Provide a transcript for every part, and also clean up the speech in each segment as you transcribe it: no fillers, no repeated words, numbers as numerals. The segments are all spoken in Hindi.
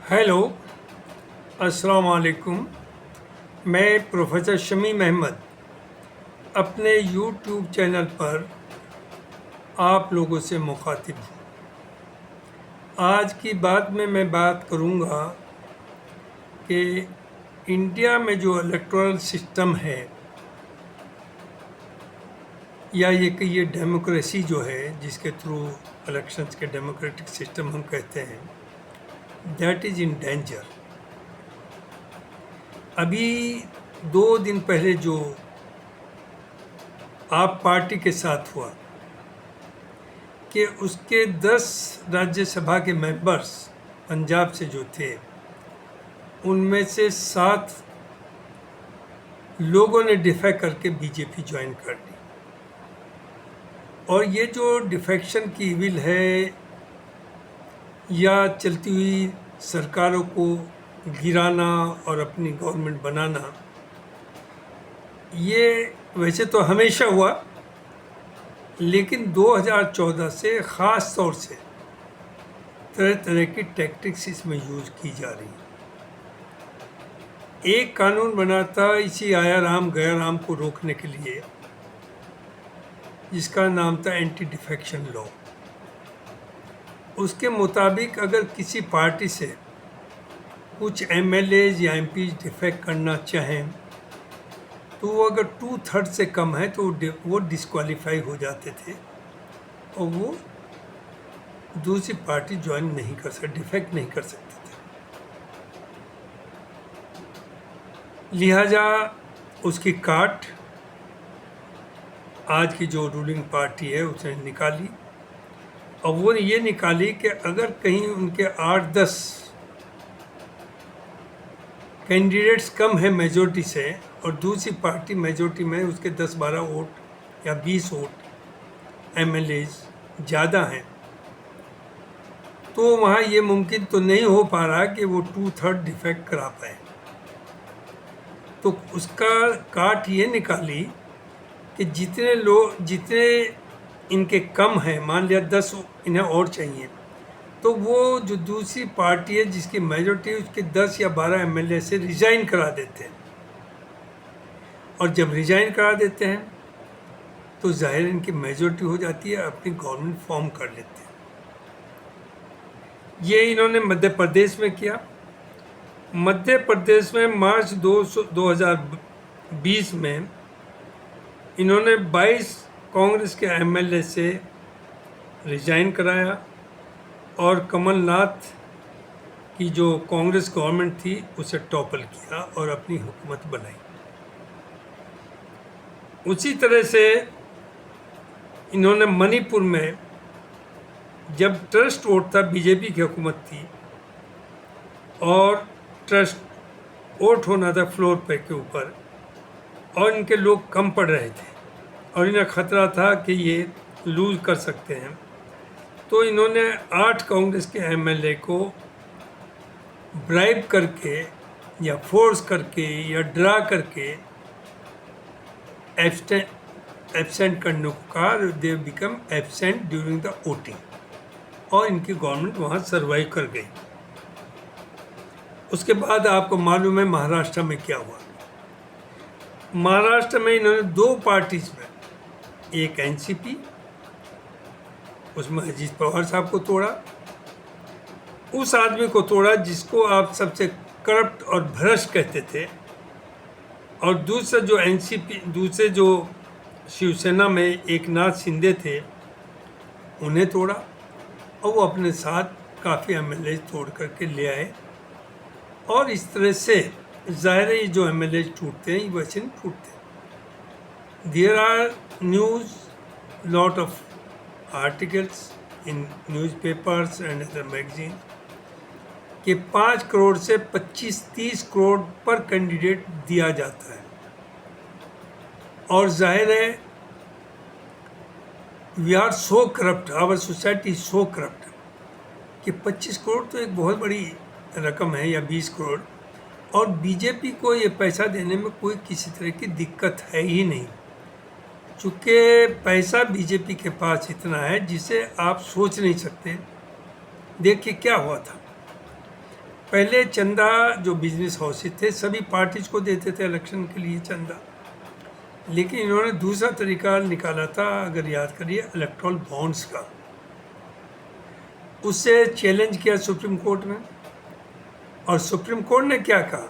हेलो, अस्सलाम वालेकुम। मैं प्रोफेसर शमीम अहमद अपने यूट्यूब चैनल पर आप लोगों से मुखातिब हूँ। आज की बात में मैं बात करूँगा कि इंडिया में जो इलेक्टोरल सिस्टम है या ये डेमोक्रेसी जो है जिसके थ्रू इलेक्शंस के डेमोक्रेटिक सिस्टम हम कहते हैं, दैट इज़ इन डेंजर। अभी 2 दिन पहले जो आप पार्टी के साथ हुआ कि उसके 10 राज्यसभा के मेंबर्स पंजाब से जो थे उनमें से 7 लोगों ने डिफेक्ट करके बीजेपी ज्वाइन कर ली। और ये जो डिफेक्शन की विल है या चलती हुई सरकारों को गिराना और अपनी गवर्नमेंट बनाना, ये वैसे तो हमेशा हुआ, लेकिन 2014 से ख़ास तौर से तरह तरह की टैक्टिक्स इसमें यूज़ की जा रही है। एक कानून बना था इसी आया राम गया राम को रोकने के लिए, जिसका नाम था एंटी डिफेक्शन लॉ। उसके मुताबिक अगर किसी पार्टी से कुछ एमएलएज या एमपीज डिफेक्ट करना चाहें तो वो अगर 2/3 से कम है तो वो डिस्क्वालीफाई हो जाते थे और वो दूसरी पार्टी ज्वाइन नहीं कर सकते, डिफेक्ट नहीं कर सकते थे। लिहाजा उसकी काट आज की जो रूलिंग पार्टी है उसने निकाली, और वो ये निकाली कि अगर कहीं उनके 8-10 कैंडिडेट्स कम है मेजोरिटी से और दूसरी पार्टी मेजोरिटी में उसके 10-12 वोट या 20 वोट एमएलएज ज़्यादा हैं, तो वहाँ ये मुमकिन तो नहीं हो पा रहा कि वो 2/3 डिफेक्ट करा पाए। तो उसका काट ये निकाली कि जितने इनके कम हैं, मान लिया 10 इन्हें और चाहिए, तो वो जो दूसरी पार्टी है जिसकी मेजोरिटी उसके 10 या 12 एमएलए से रिज़ाइन करा देते हैं। और जब रिज़ाइन करा देते हैं तो जाहिर इनकी मेजोरिटी हो जाती है, अपनी गवर्नमेंट फॉर्म कर लेते हैं। ये इन्होंने मध्य प्रदेश में किया। मध्य प्रदेश में मार्च 2020 में इन्होंने 22 कांग्रेस के एमएलए से रिज़ाइन कराया और कमलनाथ की जो कांग्रेस गवर्नमेंट थी उसे टॉपल किया और अपनी हुकूमत बनाई। उसी तरह से इन्होंने मणिपुर में जब ट्रस्ट वोट था, बीजेपी की हुकूमत थी और ट्रस्ट वोट होना था फ्लोर पे के ऊपर, और इनके लोग कम पड़ रहे थे और इन्हें खतरा था कि ये लूज़ कर सकते हैं, तो इन्होंने 8 कांग्रेस के एमएलए को ब्राइब करके या फोर्स करके या डरा करके एब्सेंट करने को कहा। They become absent during the voting, और इनकी गवर्नमेंट वहाँ सर्वाइव कर गई। उसके बाद आपको मालूम है महाराष्ट्र में क्या हुआ। महाराष्ट्र में इन्होंने 2 पार्टीज में, एक एनसीपी, उसमें अजीत पवार साहब को तोड़ा, उस आदमी को तोड़ा जिसको आप सबसे करप्ट और भ्रष्ट कहते थे, और दूसरा जो एनसीपी, दूसरे जो शिवसेना में एकनाथ शिंदे थे उन्हें तोड़ा, और वो अपने साथ काफ़ी एमएलए तोड़ करके ले आए। और इस तरह से ज़ाहिर है जो एमएलए टूटते हैं वैसे नहीं टूटते। There are news lot of articles in newspapers and other magazine कि 5 करोड़ से 25-30 करोड़ पर कैंडिडेट दिया जाता है, और जाहिर है we are so corrupt, our society so corrupt कि 25 करोड़ तो एक बहुत बड़ी रकम है, या 20 करोड़, और बीजेपी को ये पैसा देने में कोई किसी तरह की दिक्कत है ही नहीं, चूँकि पैसा बीजेपी के पास इतना है जिसे आप सोच नहीं सकते। देखिए क्या हुआ था। पहले चंदा जो बिजनेस हाउसेज थे सभी पार्टीज को देते थे इलेक्शन के लिए चंदा, लेकिन इन्होंने दूसरा तरीका निकाला था, अगर याद करिए, इलेक्ट्रल बॉन्ड्स का। उससे चैलेंज किया सुप्रीम कोर्ट में, और सुप्रीम कोर्ट ने क्या कहा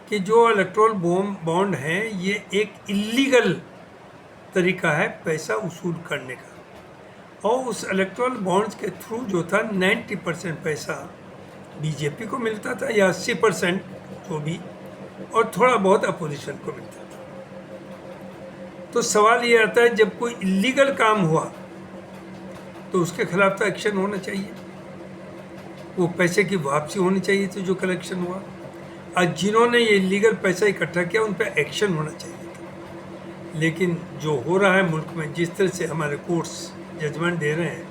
कि जो इलेक्ट्रल बॉन्ड हैं ये एक इलीगल तरीका है पैसा वसूल करने का, और उस इलेक्ट्रल बॉन्ड्स के थ्रू जो था 90% पैसा बीजेपी को मिलता था, या 80% जो भी, और थोड़ा बहुत अपोजिशन को मिलता था। तो सवाल ये आता है, जब कोई इलीगल काम हुआ तो उसके खिलाफ तो एक्शन होना चाहिए, वो पैसे की वापसी होनी चाहिए थी जो कलेक्शन हुआ, और जिन्होंने ये इलीगल पैसा इकट्ठा किया उन पर एक्शन होना चाहिए था। लेकिन जो हो रहा है मुल्क में, जिस तरह से हमारे कोर्ट्स जजमेंट दे रहे हैं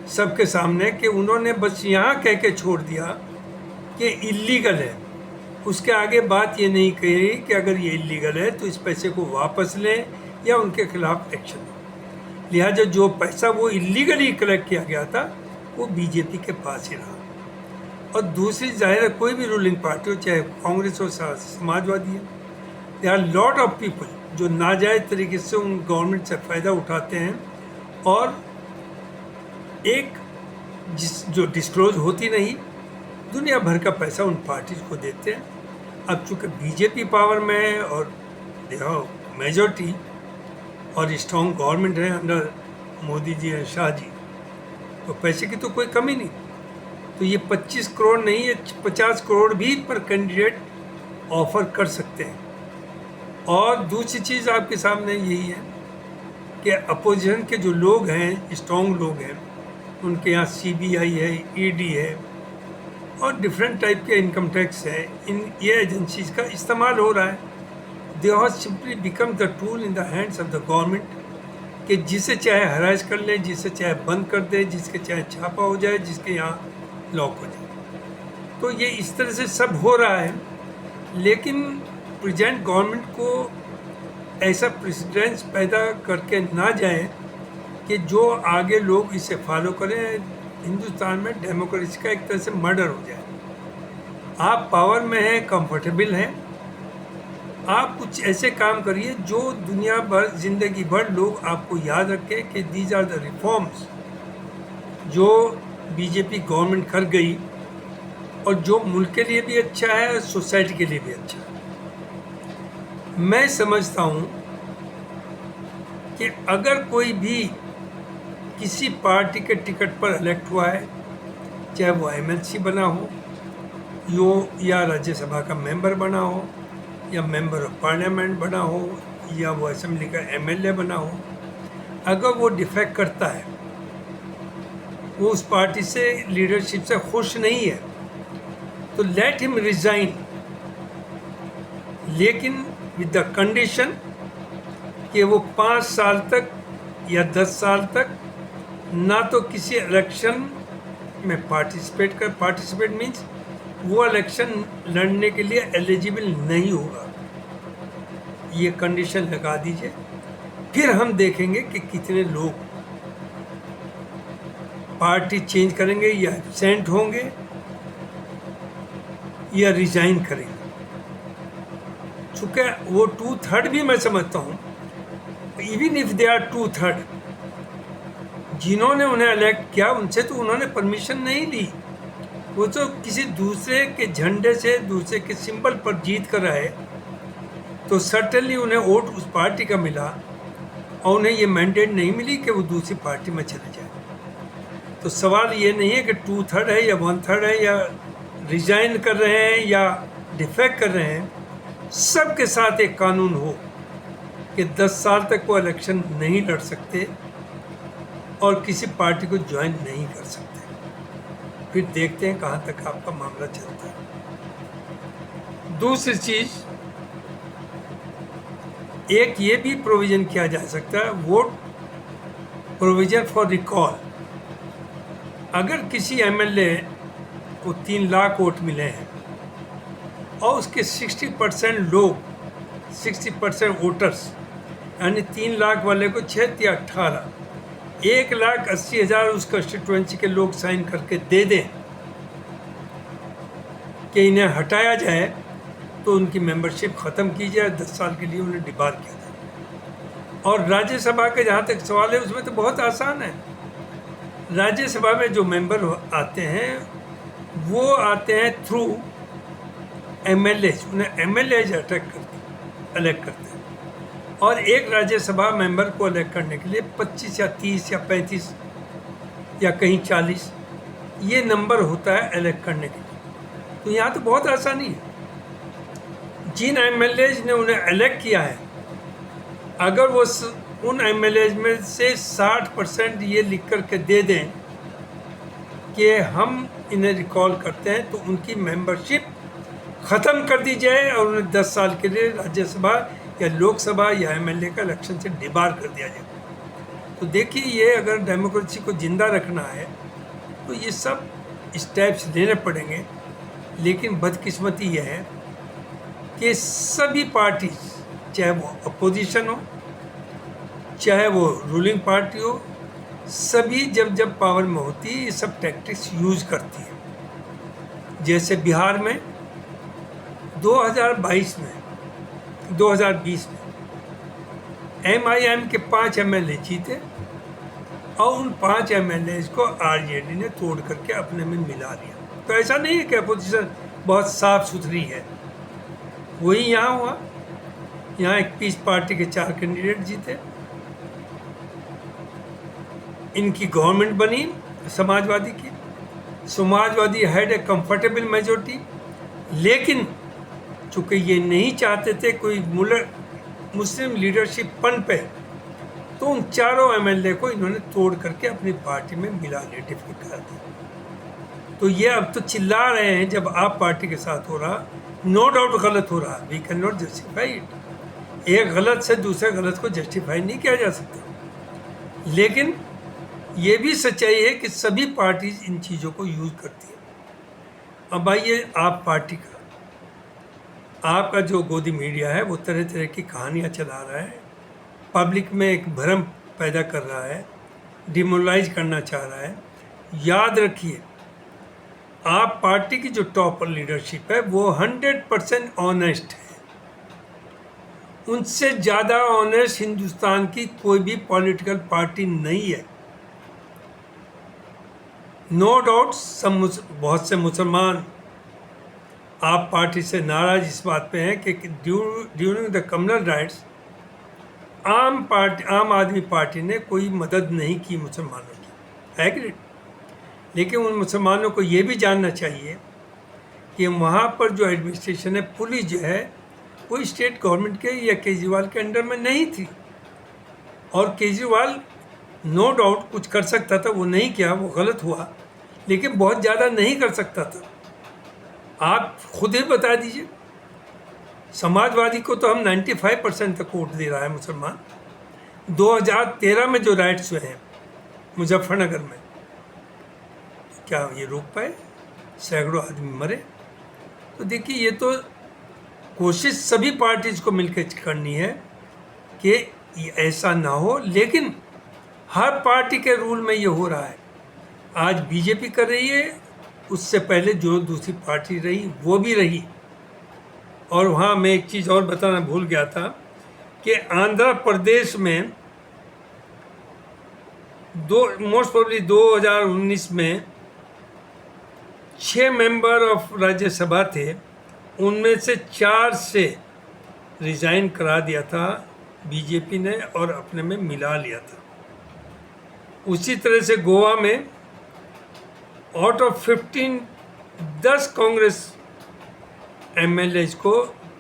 सबके सामने, कि उन्होंने बस यहाँ कह के छोड़ दिया कि इलीगल है, उसके आगे बात ये नहीं कही कि अगर ये इलीगल है तो इस पैसे को वापस लें या उनके खिलाफ एक्शन हो। लिहाजा जो पैसा वो इलीगली कलेक्ट किया गया था वो बीजेपी के पास ही रहा। और दूसरी जाहिर है, कोई भी रूलिंग पार्टी हो, चाहे कांग्रेस हो, समाजवादी है, there are lot of people जो नाजायज़ तरीके से उन गवर्नमेंट से फ़ायदा उठाते हैं, और एक जो डिस्क्लोज होती नहीं, दुनिया भर का पैसा उन पार्टीज को देते हैं। अब चूँकि बीजेपी पावर में है और दे हैव मेजॉरिटी और स्ट्रॉन्ग गवर्नमेंट है अंडर मोदी जी और शाह जी, तो पैसे की तो कोई कमी नहीं। तो ये 25 करोड़ नहीं, ये 50 करोड़ भी पर कैंडिडेट ऑफर कर सकते हैं। और दूसरी चीज़ आपके सामने यही है कि अपोजिशन के जो लोग हैं, स्ट्रॉन्ग लोग हैं, उनके यहाँ सीबीआई है, ईडी है, और डिफरेंट टाइप के इनकम टैक्स है, इन ये एजेंसीज का इस्तेमाल हो रहा है। They have simply become the tool in the hands of the government, कि जिसे चाहे हरास कर ले, जिसे चाहे बंद कर दे, जिसके चाहे छापा हो जाए, जिसके यहाँ लॉक हो जाए। तो ये इस तरह से सब हो रहा है, लेकिन प्रेजेंट गवर्नमेंट को ऐसा प्रेसिडेंस पैदा करके ना जाए कि जो आगे लोग इसे फॉलो करें, हिंदुस्तान में डेमोक्रेसी का एक तरह से मर्डर हो जाए। आप पावर में हैं, कंफर्टेबल हैं, आप कुछ ऐसे काम करिए जो दुनिया भर, जिंदगी भर लोग आपको याद रखें कि दीज आर द रिफॉर्म्स जो बीजेपी गवर्नमेंट कर गई, और जो मुल्क के लिए भी अच्छा है, सोसाइटी के लिए भी अच्छा है। मैं समझता हूँ कि अगर कोई भी किसी पार्टी के टिकट पर इलेक्ट हुआ है, चाहे वो एमएलसी बना हो, या राज्यसभा का मेंबर बना हो, या मेंबर ऑफ पार्लियामेंट बना हो, या वो असेंबली का एमएलए बना हो, अगर वो डिफेक्ट करता है, वो उस पार्टी से, लीडरशिप से खुश नहीं है, तो लेट हिम रिजाइन, लेकिन विद द कंडीशन कि वो 5 साल तक या 10 साल तक ना तो किसी इलेक्शन में पार्टिसिपेट मीन्स वो इलेक्शन लड़ने के लिए एलिजिबल नहीं होगा। ये कंडीशन लगा दीजिए, फिर हम देखेंगे कि कितने लोग पार्टी चेंज करेंगे, या एब्सेंट होंगे, या रिजाइन करेंगे। चूँकि वो 2/3 भी मैं समझता हूँ, इवन इफ दे आर 2/3, जिन्होंने उन्हें इलेक्ट किया उनसे तो उन्होंने परमिशन नहीं ली, वो तो किसी दूसरे के झंडे से, दूसरे के सिंबल पर जीत कर आए, तो सर्टेनली उन्हें वोट उस पार्टी का मिला, और उन्हें ये मैंडेट नहीं मिली कि वो दूसरी पार्टी में चले जाए। तो सवाल ये नहीं है कि 2/3 है या 1/3 है, या रिजाइन कर रहे हैं या डिफेक्ट कर रहे हैं, सबके साथ एक कानून हो कि 10 साल तक वो इलेक्शन नहीं लड़ सकते और किसी पार्टी को ज्वाइन नहीं कर सकते। फिर देखते हैं कहाँ तक आपका मामला चलता है। दूसरी चीज़, एक ये भी प्रोविज़न किया जा सकता है, वोट प्रोविज़न फॉर रिकॉल। अगर किसी एमएलए को 3 लाख वोट मिले हैं और उसके 60% लोग, 60% वोटर्स, यानी 3 लाख वाले को 6 या 18, 1,80,000 उस कंस्टिट्यूएंसी के लोग साइन करके दे दें, कि इन्हें हटाया जाए तो उनकी मेंबरशिप ख़त्म की जाए, 10 साल के लिए उन्हें डिबार किया जाए। और राज्यसभा का जहाँ तक सवाल है उसमें तो बहुत आसान है। राज्यसभा में जो मेंबर आते हैं वो आते हैं थ्रू एमएलएज, उन्हें एमएलएज इलेक्ट करते हैं। और एक राज्यसभा मेंबर को इलेक्ट करने के लिए 25 या 30 या 35 या कहीं 40 ये नंबर होता है इलेक्ट करने के लिए। तो यहाँ तो बहुत आसानी है। जिन एमएलएज ने उन्हें इलेक्ट किया है, अगर वो उन एमएलएज में से 60% ये लिख कर के दे दें कि हम इन्हें रिकॉल करते हैं, तो उनकी मेंबरशिप ख़त्म कर दी जाए और उन्हें 10 साल के लिए राज्यसभा या लोकसभा या एमएलए का इलेक्शन से डिबार कर दिया जाए। तो देखिए, ये अगर डेमोक्रेसी को ज़िंदा रखना है तो ये सब स्टेप्स लेने पड़ेंगे। लेकिन बदकिस्मती यह है कि सभी पार्टी, चाहे वो अपोजिशन हो चाहे वो रूलिंग पार्टी हो, सभी जब पावर में होती है ये सब टैक्टिक्स यूज़ करती है। जैसे बिहार में 2020 में एमआईएम के 5 एमएलए जीते और उन 5 एमएलए को आरजेडी ने तोड़ करके अपने में मिला लिया। तो ऐसा नहीं है कि अपोजिशन बहुत साफ सुथरी है। वही यहाँ हुआ, यहाँ एक पीस पार्टी के 4 कैंडिडेट जीते, इनकी गवर्नमेंट बनी समाजवादी की, Samajwadi had a comfortable majority. लेकिन चूँकि ये नहीं चाहते थे कोई मुस्लिम लीडरशिप पनपे, तो उन चारों एमएलए को इन्होंने तोड़ करके अपनी पार्टी में मिला लिया, डिफीट कर दिया। तो ये अब तो चिल्ला रहे हैं जब आप पार्टी के साथ हो रहा, नो डाउट गलत हो रहा, we can not justify it. एक गलत से दूसरे गलत को जस्टिफाई नहीं किया जा सकता। लेकिन ये भी सच्चाई है कि सभी पार्टीज इन चीज़ों को यूज़ करती है। अब आइए, आप पार्टी का, आपका जो गोदी मीडिया है वो तरह तरह की कहानियाँ चला रहा है, पब्लिक में एक भ्रम पैदा कर रहा है, डिमोरलाइज करना चाह रहा है। याद रखिए, आप पार्टी की जो टॉप लीडरशिप है वो 100% ऑनेस्ट है। उनसे ज़्यादा ऑनेस्ट हिंदुस्तान की कोई भी पॉलिटिकल पार्टी नहीं है। नो डाउट बहुत से मुसलमान आप पार्टी से नाराज इस बात पे हैं कि ड्यूरिंग द कम्युनल राइट्स आम आदमी पार्टी ने कोई मदद नहीं की मुसलमानों की, एग्रीड। लेकिन उन मुसलमानों को ये भी जानना चाहिए कि वहाँ पर जो एडमिनिस्ट्रेशन है, पुलिस जो है, वो स्टेट गवर्नमेंट के या केजरीवाल के अंडर में नहीं थी। और केजरीवाल नो डाउट कुछ कर सकता था, वो नहीं किया, वो गलत हुआ, लेकिन बहुत ज़्यादा नहीं कर सकता था। आप खुद ही बता दीजिए, समाजवादी को तो हम 95% तक वोट दे रहा है मुसलमान। 2013 में जो राइट्स हुए हैं मुजफ्फरनगर में, तो क्या ये रोक पाए? सैकड़ों आदमी मरे। तो देखिए, ये तो कोशिश सभी पार्टीज को मिलकर करनी है कि ऐसा ना हो। लेकिन हर पार्टी के रूल में ये हो रहा है। आज बीजेपी कर रही है, उससे पहले जो दूसरी पार्टी रही वो भी रही। और वहाँ मैं एक चीज़ और बताना भूल गया था कि आंध्र प्रदेश में मोस्ट प्रोबेबली 2019 में 6 मेंबर ऑफ राज्यसभा थे, उनमें से 4 से रिज़ाइन करा दिया था बीजेपी ने और अपने में मिला लिया था। उसी तरह से गोवा में आउट ऑफ 15 10 कांग्रेस एमएलएज को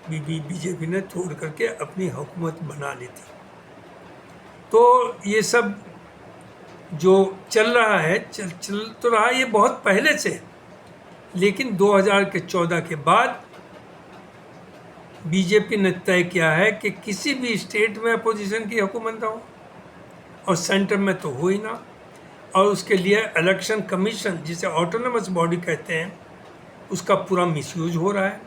बीजेपी ने तोड़ करके अपनी हुकूमत बना ली थी। तो ये सब जो चल रहा है, चल तो रहा ये बहुत पहले से, लेकिन 2014 के बाद बीजेपी ने तय किया है कि किसी भी स्टेट में अपोजिशन की हुकूमत ना हो और सेंटर में तो हो ही ना। और उसके लिए इलेक्शन कमीशन, जिसे ऑटोनमस बॉडी कहते हैं, उसका पूरा मिसयूज हो रहा है।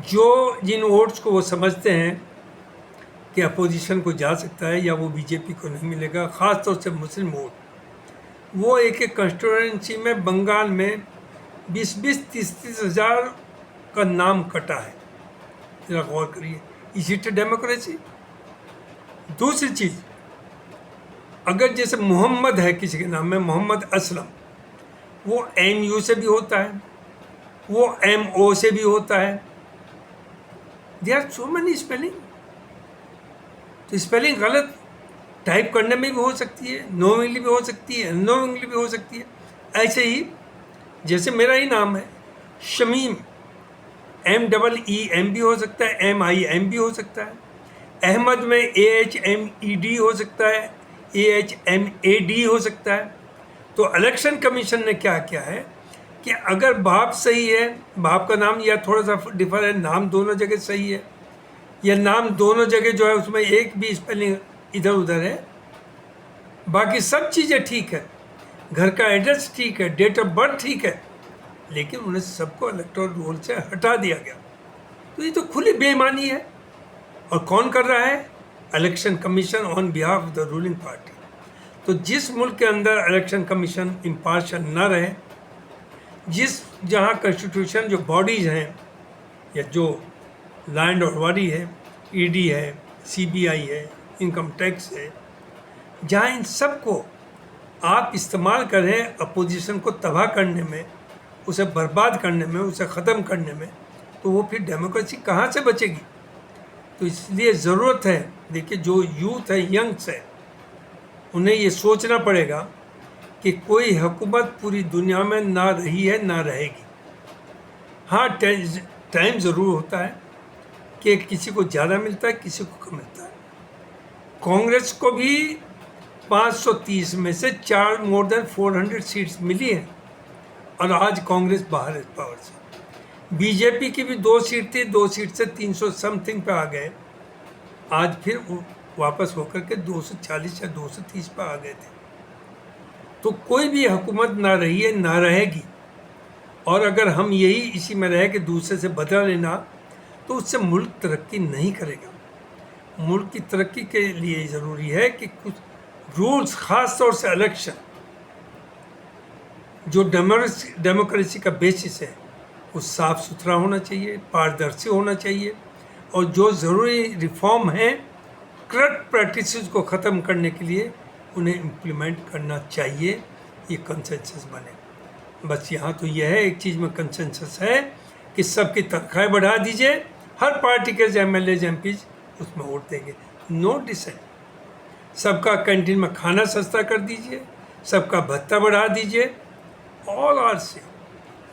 जो जिन वोट्स को वो समझते हैं कि अपोजिशन को जा सकता है या वो बीजेपी को नहीं मिलेगा, ख़ास तौर से मुस्लिम वोट, वो एक कंस्टिट्यूएंसी में बंगाल में 20-20, 30-30 हज़ार का नाम कटा है। जरा गौर करिए, इसी तो डेमोक्रेसी। दूसरी चीज़, अगर जैसे मोहम्मद है किसी के नाम में, मोहम्मद असलम, वो MU से भी होता है, वो MO से भी होता है। They are so many spelling. तो स्पेलिंग गलत टाइप करने में भी हो सकती है, नोइंगली भी हो सकती है, अननोइंगली भी हो सकती है। ऐसे ही जैसे मेरा ही नाम है शमीम, MEEM भी हो सकता है, MIM भी हो सकता है। अहमद में AHMED हो सकता है, AHMAD हो सकता है। तो इलेक्शन कमीशन ने क्या किया है कि अगर बाप सही है, बाप का नाम या थोड़ा सा डिफर है, नाम दोनों जगह सही है, या नाम दोनों जगह जो है उसमें एक भी स्पेलिंग इधर उधर है, बाकी सब चीज़ें ठीक है, घर का एड्रेस ठीक है, डेट ऑफ बर्थ ठीक है, लेकिन उन्हें सबको इलेक्टोरल रोल से हटा दिया गया। तो ये तो खुली बेईमानी है। और कौन कर रहा है? Election commission on behalf of the ruling party. तो जिस मुल्क के अंदर इलेक्शन कमीशन इम्पार्शियल न रहे, जहाँ कॉन्स्टिट्यूशन जो बॉडीज़ हैं या जो लैंड ऑर्डर है, ED है, CBI है, इनकम टैक्स है, जहाँ इन सब को आप इस्तेमाल करें अपोजिशन को तबाह करने में, उसे बर्बाद करने में, उसे ख़त्म करने में, तो वो फिर डेमोक्रेसी कहाँ से बचेगी? तो इसलिए ज़रूरत है, देखिए जो यूथ है, यंग्स है, उन्हें ये सोचना पड़ेगा कि कोई हुकूमत पूरी दुनिया में ना रही है ना रहेगी। हाँ, टाइम ज़रूर होता है कि किसी को ज़्यादा मिलता है, किसी को कम मिलता है। कांग्रेस को भी 530 में से मोर देन 400 सीट्स मिली हैं और आज कांग्रेस बाहर है पावर से। बीजेपी की भी 2 सीट थी, 2 सीट से 300 समथिंग पे आ गए, आज फिर वापस होकर के 240 या 230 पे आ गए थे। तो कोई भी हुकूमत ना रही है ना रहेगी, और अगर हम यही इसी में रहे कि दूसरे से बदला लेना, तो उससे मुल्क तरक्की नहीं करेगा। मुल्क की तरक्की के लिए ज़रूरी है कि कुछ रूल्स, ख़ास तौर से इलेक्शन, जो डेमोक्रेसी का बेसिस है, वो साफ़ सुथरा होना चाहिए, पारदर्शी होना चाहिए, और जो ज़रूरी रिफॉर्म हैं, करप्ट प्रैक्टिसेस को ख़त्म करने के लिए उन्हें इम्प्लीमेंट करना चाहिए। ये कंसेंसस बने। बस यहाँ तो यह है, एक चीज़ में कंसेंसस है कि सबकी तनख्वाहें बढ़ा दीजिए, हर पार्टी के MLAs MPs उसमें वोट देंगे, नो डिसेंट। सबका कैंटीन में खाना सस्ता कर दीजिए, सबका भत्ता बढ़ा दीजिए, ऑल आर से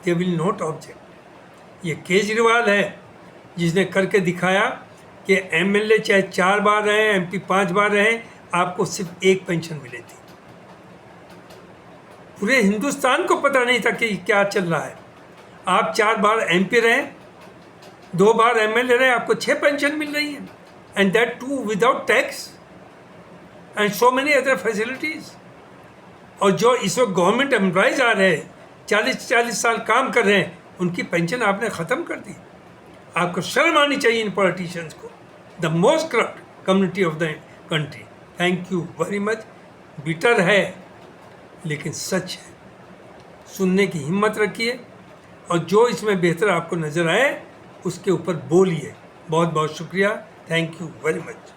दे विल नॉट ऑब्जेक्ट। ये केजरीवाल है जिसने करके दिखाया कि MLA चाहे 4 बार रहे, MP 5 बार रहे, आपको सिर्फ एक पेंशन मिली थी। पूरे हिंदुस्तान को पता नहीं था कि क्या चल रहा है। आप 4 बार MP रहे, 2 बार MLA रहे, आपको 6 पेंशन मिल रही है, and that too without tax and so many other facilities. और जो इस वक्त गवर्नमेंट एम्प्लॉइज आ रहे हैं, 40-40 साल काम कर रहे हैं, उनकी पेंशन आपने ख़त्म कर दी। आपको शर्म आनी चाहिए इन पॉलिटिशियंस को, the most corrupt community of the country. Thank you very much. Bitter है लेकिन सच है, सुनने की हिम्मत रखिए, और जो इसमें बेहतर आपको नज़र आए उसके ऊपर बोलिए। बहुत बहुत शुक्रिया, थैंक यू वेरी मच।